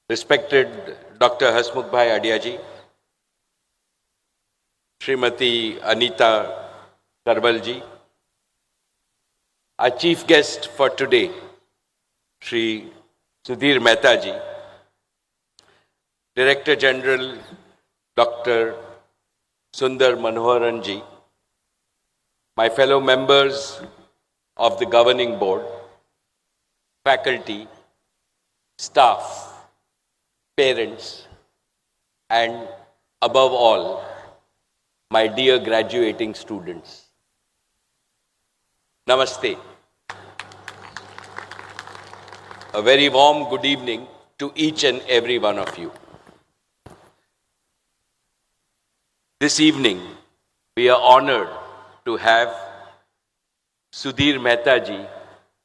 Respected Dr. Hasmukh Bhai Adiaji, Srimati Anita Karbalji, our chief guest for today, Shri Sudhir Mehta ji, Director General Dr. Sundar Manoharan ji, my fellow members of the governing board, faculty, staff, parents, and above all, my dear graduating students. Namaste. A very warm good evening to each and every one of you. This evening, we are honored to have Sudhir Mehta ji,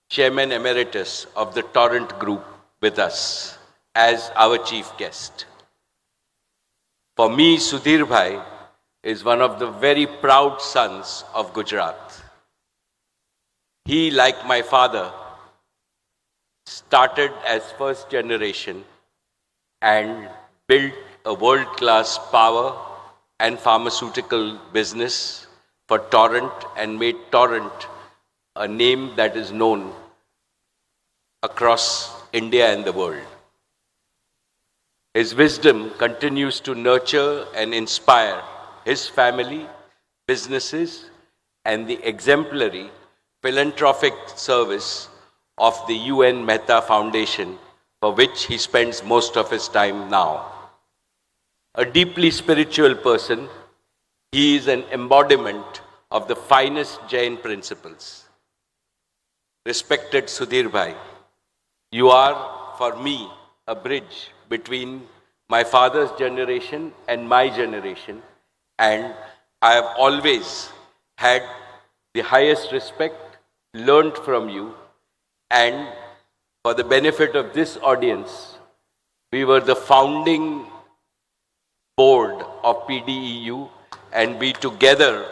Chairman Emeritus of the Torrent Group, with us as our chief guest. For me, Sudhir Bhai is one of the very proud sons of Gujarat. He, like my father, started as first generation and built a world-class power and pharmaceutical business for Torrent and made Torrent a name that is known across India and the world. His wisdom continues to nurture and inspire his family, businesses, and the exemplary philanthropic service of the UN Mehta Foundation, for which he spends most of his time now. A deeply spiritual person, he is an embodiment of the finest Jain principles. Respected Sudhir Bhai, you are, for me, a bridge between my father's generation and my generation, and I have always had the highest respect, learned from you, and for the benefit of this audience, we were the founding board of PDEU, and we together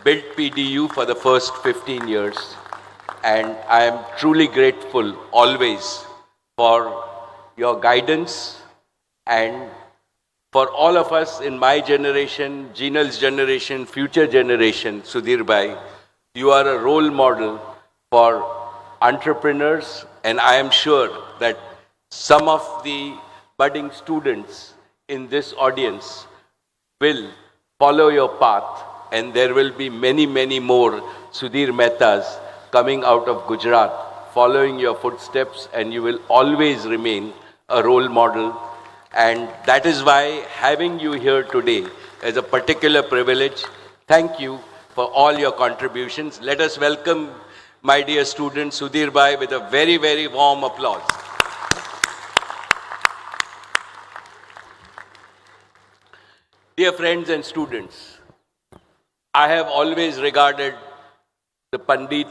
built PDU for the first 15 years. And I am truly grateful always for your guidance, and for all of us in my generation, Jinal's generation, future generation, Sudhir Bhai, you are a role model for entrepreneurs, and I am sure that some of the budding students in this audience will follow your path, and there will be many, many more Sudhir Mehtas coming out of Gujarat, following your footsteps, and you will always remain a role model. And that is why having you here today is a particular privilege. Thank you for all your contributions. Let us welcome my dear student Sudhir Bhai with a very, very warm applause. Dear friends and students, I have always regarded the Pandit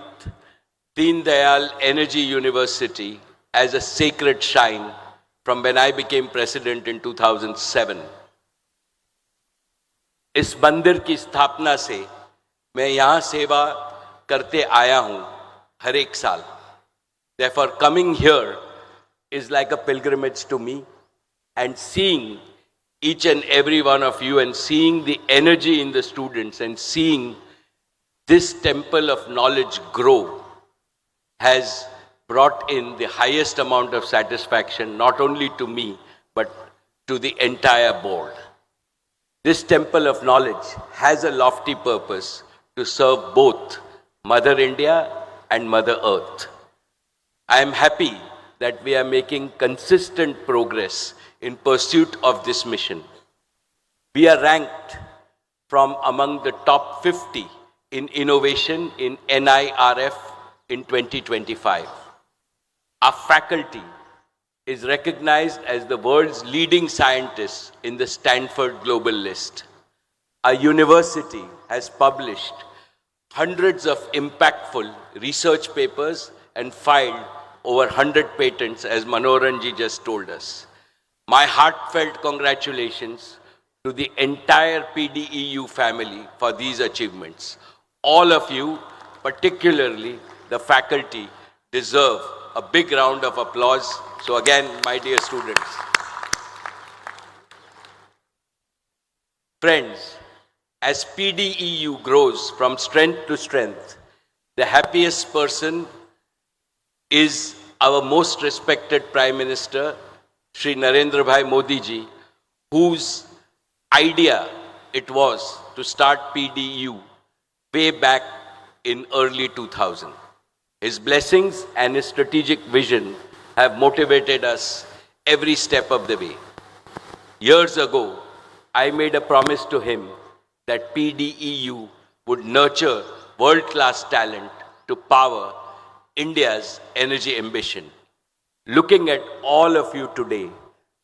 Deen Dayal Energy University as a sacred shrine from when I became president in 2007. इस मंदिर की स्थापना से मैं यहाँ सेवा करते आया हूँ हर एक साल. Therefore, coming here is like a pilgrimage to me, and seeing each and every one of you and seeing the energy in the students and seeing this temple of knowledge grow has brought in the highest amount of satisfaction, not only to me, but to the entire board. This temple of knowledge has a lofty purpose to serve both Mother India and Mother Earth. I am happy that we are making consistent progress in pursuit of this mission. We are ranked from among the top 50 in innovation in NIRF in 2025. Our faculty is recognized as the world's leading scientists in the Stanford Global List. Our university has published hundreds of impactful research papers and filed over 100 patents, as Manoharan ji just told us. My heartfelt congratulations to the entire PDEU family for these achievements. All of you, particularly the faculty, deserve a big round of applause. So again, my dear students, Friends, as PDEU grows from strength to strength, the happiest person is our most respected Prime Minister, Shri Narendra Bhai Modi ji, whose idea it was to start PDU way back in early 2000. His blessings and his strategic vision have motivated us every step of the way. Years ago, I made a promise to him that PDEU would nurture world-class talent to power India's energy ambition. Looking at all of you today,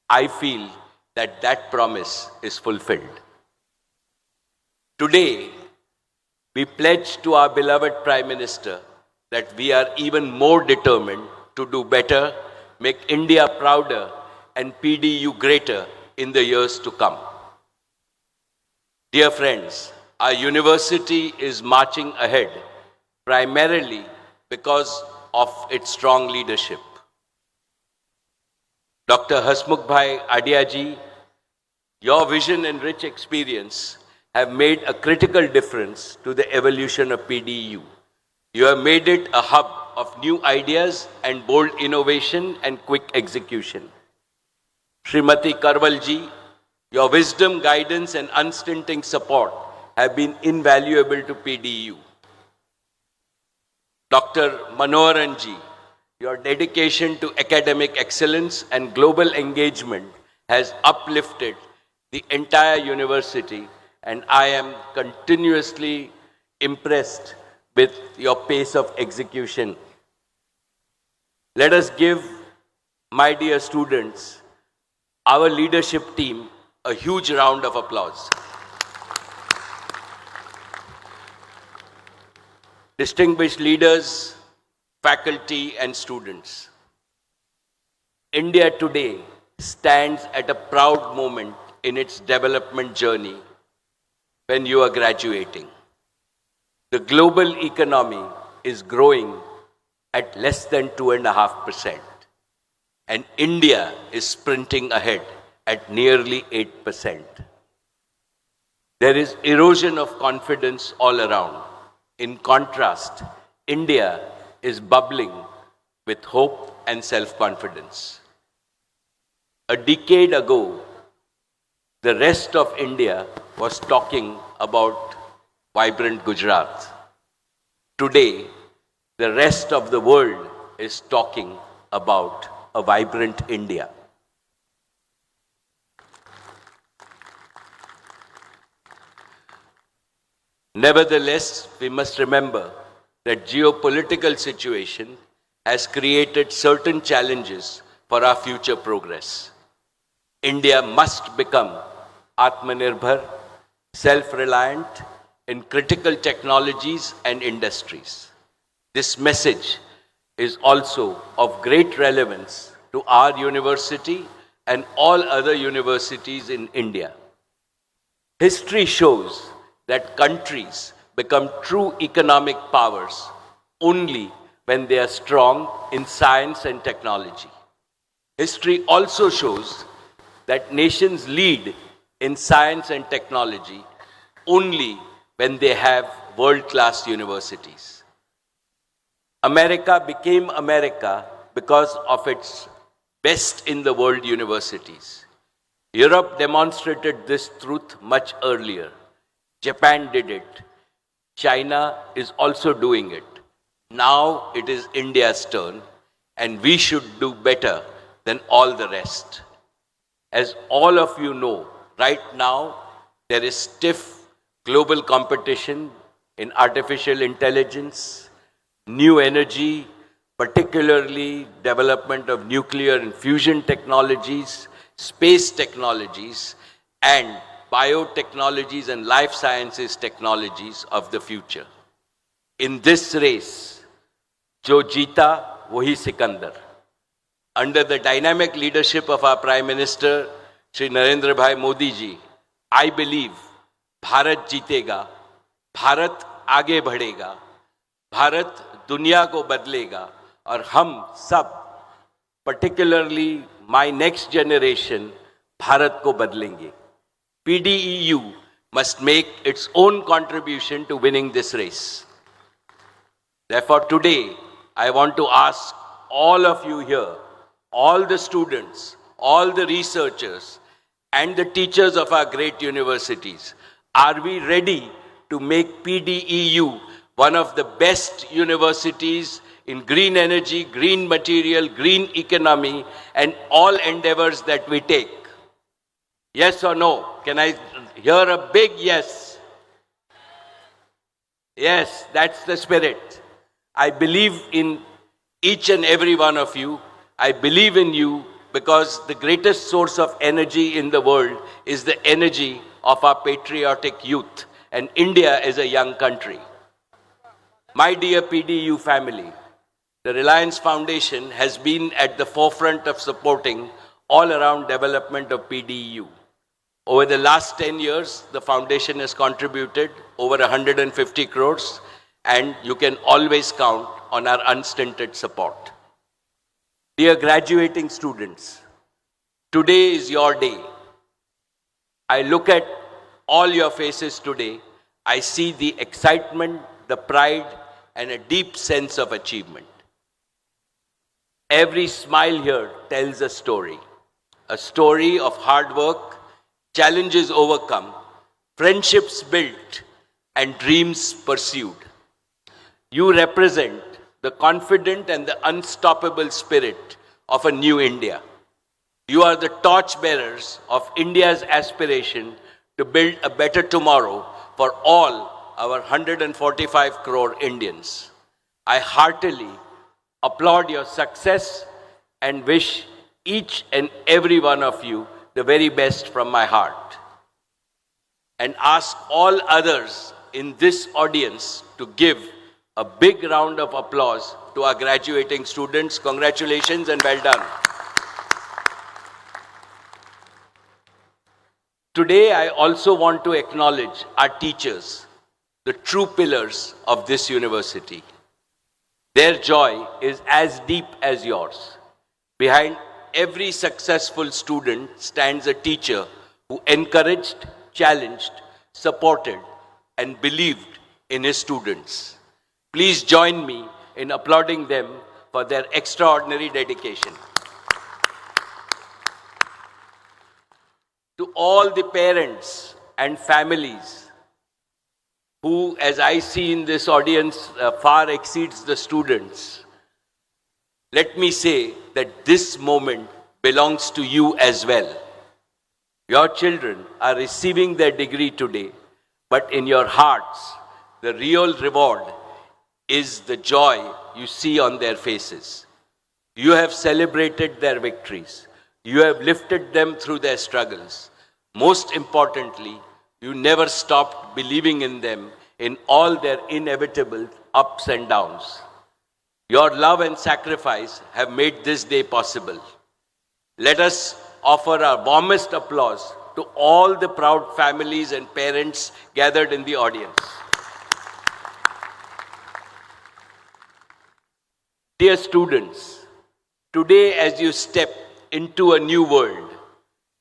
I feel that that promise is fulfilled. Today, we pledge to our beloved Prime Minister that we are even more determined to do better, make India prouder, and PDU greater in the years to come. Dear friends, our university is marching ahead primarily because of its strong leadership. Dr. Hasmukh Bhai Adiaji, your vision and rich experience have made a critical difference to the evolution of PDU. You have made it a hub of new ideas and bold innovation and quick execution. Srimati Karwalji, your wisdom, guidance, and unstinting support have been invaluable to PDU. Dr. Manoharan ji, your dedication to academic excellence and global engagement has uplifted the entire university, and I am continuously impressed with your pace of execution. Let us give, my dear students, our leadership team a huge round of applause. Distinguished leaders, faculty, and students, India today stands at a proud moment in its development journey when you are graduating. The global economy is growing at less than 2.5%, and India is sprinting ahead at nearly 8%. There is erosion of confidence all around. In contrast, India is bubbling with hope and self-confidence. A decade ago, the rest of India was talking about vibrant Gujarat. Today, the rest of the world is talking about a vibrant India. Nevertheless, we must remember that geopolitical situation has created certain challenges for our future progress. India must become Atmanirbhar, self-reliant in critical technologies and industries. This message is also of great relevance to our university and all other universities in India. History shows that countries become true economic powers only when they are strong in science and technology. History also shows that nations lead in science and technology only when they have world-class universities. America became America because of its best in the world universities. Europe demonstrated this truth much earlier. Japan did it. China is also doing it. Now it is India's turn, and we should do better than all the rest. As all of you know, right now there is stiff global competition in artificial intelligence, new energy, particularly development of nuclear and fusion technologies, space technologies, and biotechnologies and life sciences technologies of the future. In this race, jo jeeta, wahi Sikandar. Under the dynamic leadership of our Prime Minister, Shri Narendra Bhai Modi ji, I believe Bharat जीतेगा, भारत आगे बढ़ेगा, भारत दुनिया को बदलेगा, और हम सब, particularly my next generation, Bharat को बदलेंगे. PDEU must make its own contribution to winning this race. Therefore, today, I want to ask all of you here, all the students, all the researchers, and the teachers of our great universities, are we ready to make PDEU one of the best universities in green energy, green material, green economy, and all endeavors that we take? Yes or no? Can I hear a big yes? Yes, that's the spirit. I believe in each and every one of you. I believe in you because the greatest source of energy in the world is the energy of our patriotic youth. And India is a young country. My dear PDU family, the Reliance Foundation has been at the forefront of supporting all around development of PDU. Over the last 10 years, the foundation has contributed over 150 crores, and you can always count on our unstinted support. Dear graduating students, today is your day. I look at all your faces today. I see the excitement, the pride, and a deep sense of achievement. Every smile here tells a story of hard work, challenges overcome, friendships built, and dreams pursued. You represent the confident and the unstoppable spirit of a new India. You are the torchbearers of India's aspiration to build a better tomorrow for all our 145 crore Indians. I heartily applaud your success and wish each and every one of you the very best from my heart. And ask all others in this audience to give a big round of applause to our graduating students. Congratulations and well done. Today, I also want to acknowledge our teachers, the true pillars of this university. Their joy is as deep as yours. Behind every successful student stands a teacher who encouraged, challenged, supported, and believed in his students. Please join me in applauding them for their extraordinary dedication. To all the parents and families who, as I see in this audience, far exceeds the students, let me say that this moment belongs to you as well. Your children are receiving their degree today, but in your hearts, the real reward is the joy you see on their faces. You have celebrated their victories. You have lifted them through their struggles. Most importantly, you never stopped believing in them in all their inevitable ups and downs. Your love and sacrifice have made this day possible. Let us offer our warmest applause to all the proud families and parents gathered in the audience. Dear students, today as you step into a new world,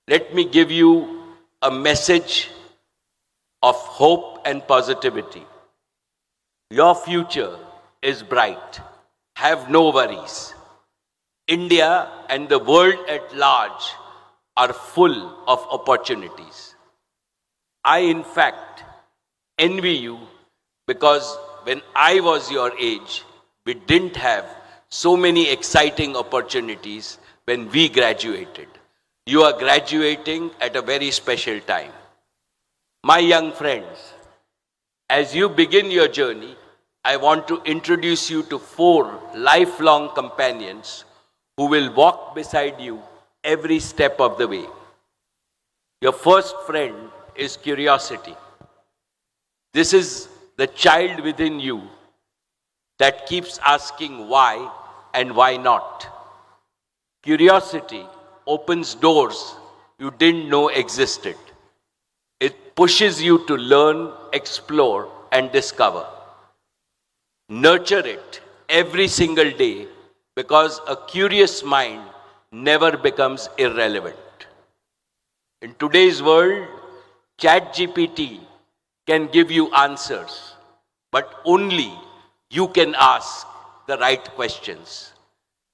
let me give you a message of hope and positivity. Your future is bright. Have no worries. India and the world at large are full of opportunities. I, in fact, envy you because when I was your age, we didn't have so many exciting opportunities when we graduated. You are graduating at a very special time. My young friends, as you begin your journey, I want to introduce you to 4 lifelong companions who will walk beside you every step of the way. Your first friend is curiosity. This is the child within you that keeps asking why and why not. Curiosity opens doors you didn't know existed. It pushes you to learn, explore, and discover. Nurture it every single day because a curious mind never becomes irrelevant. In today's world, ChatGPT can give you answers, but only you can ask the right questions.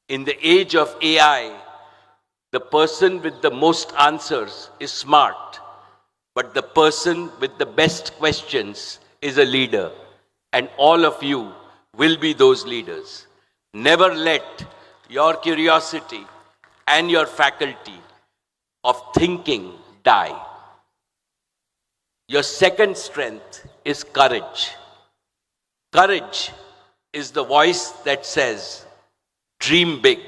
In the age of AI, the person with the most answers is smart, but the person with the best questions is a leader, and all of you will be those leaders. Never let your curiosity and your faculty of thinking die. Your second strength is courage. Courage is the voice that says, dream big.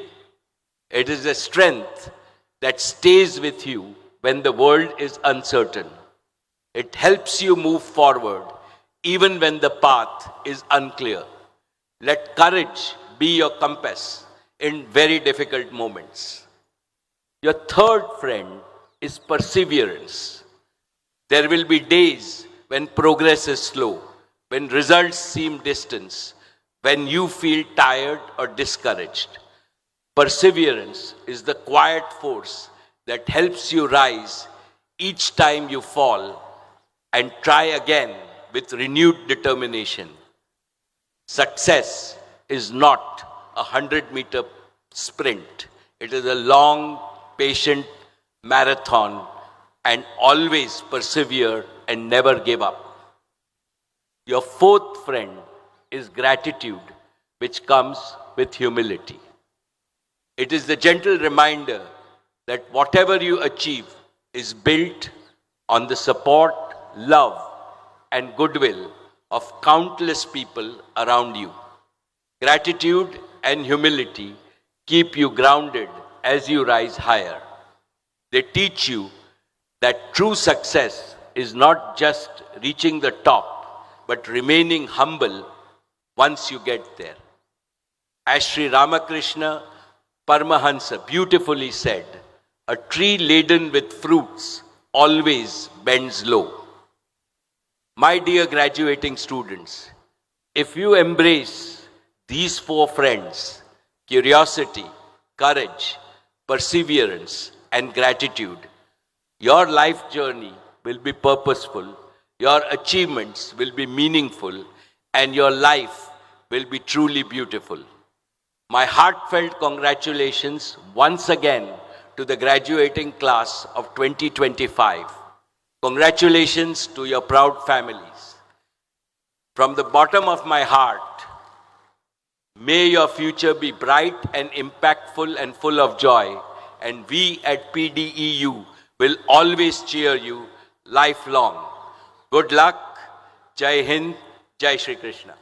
It is a strength that stays with you when the world is uncertain. It helps you move forward even when the path is unclear. Let courage be your compass in very difficult moments. Your third friend is perseverance. There will be days when progress is slow, when results seem distant, when you feel tired or discouraged. Perseverance is the quiet force that helps you rise each time you fall and try again with renewed determination. Success is not a 100-meter sprint. It is a long, patient marathon, and always persevere and never give up. Your fourth friend is gratitude, which comes with humility. It is the gentle reminder that whatever you achieve is built on the support, love, and goodwill of countless people around you. Gratitude and humility keep you grounded as you rise higher. They teach you that true success is not just reaching the top, but remaining humble once you get there. As Sri Ramakrishna Paramahansa beautifully said, a tree laden with fruits always bends low. My dear graduating students, if you embrace these four friends, curiosity, courage, perseverance, and gratitude, your life journey will be purposeful, your achievements will be meaningful, and your life will be truly beautiful. My heartfelt congratulations once again to the graduating class of 2025. Congratulations to your proud families. From the bottom of my heart, may your future be bright and impactful and full of joy, and we at PDEU will always cheer you lifelong. Good luck. Jai Hind. Jai Shri Krishna.